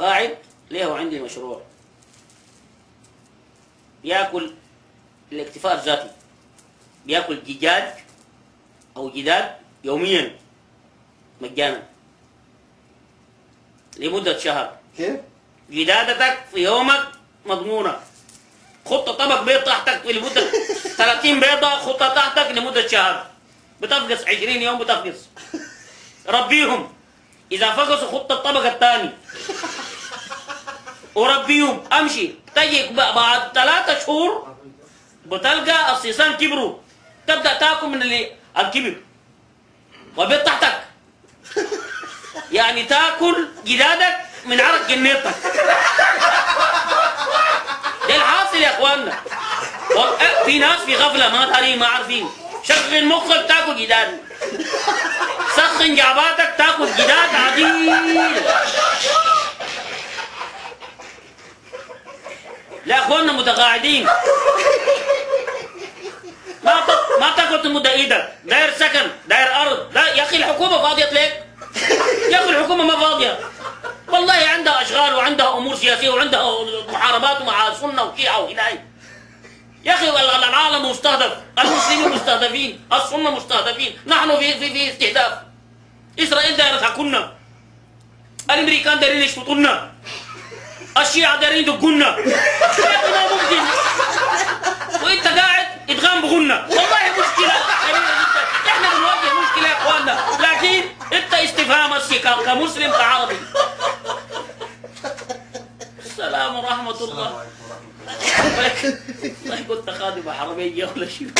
قاعد له عندي مشروع بياكل الاكتفاء الذاتي، بياكل دجاج او جداد يوميا مجانا لمدة شهر. كيف؟ جدادتك في يومك مضمونة. خط طبق بيض تحتك لمدة 30 بيضة، خطة تحتك لمدة شهر، بتفقس 20 يوم بتفقس. ربيهم، إذا فقسوا خط الطبق الثاني وربيهم، أمشي تجي بعد 3 شهور بتلقى الصيصان كبروا، تبدأ تاكل من الكبر والبيض تحتك، يعني تاكل جدادك من عرق جنيتك. ده الحاصل يا اخواننا. في ناس في غفله ما دارين ما عارفين. شغل مخك تاكل جداد، سخن جعباتك تاكل جداد عديل. لا اخواننا متقاعدين، ما تاكل تمد ايدك، داير سكن داير ارض. لا يا اخي الحكومه فاضيه ليك، يا اخي الحكومه ما فاضيه والله، عندها اشغال وعندها امور سياسيه وعندها محاربات مع السنه وشيعه وهدايه. يا اخي العالم مستهدف، المسلمين مستهدفين، السنه مستهدفين، نحن في استهداف. اسرائيل دايره تاكلنا، الامريكان دايرين يشفطونا، الشيعه دايرين يدقونا. يا اخي ما ممكن، وانت قاعد ادغام بغنى. والله مشكله كبيره جدا، احنا بنواجه مشكله يا اخواننا، لكن انت استفهام كمسلم كعربي. السلام ورحمه الله. والله كنت خادم حربيه ولا شيء.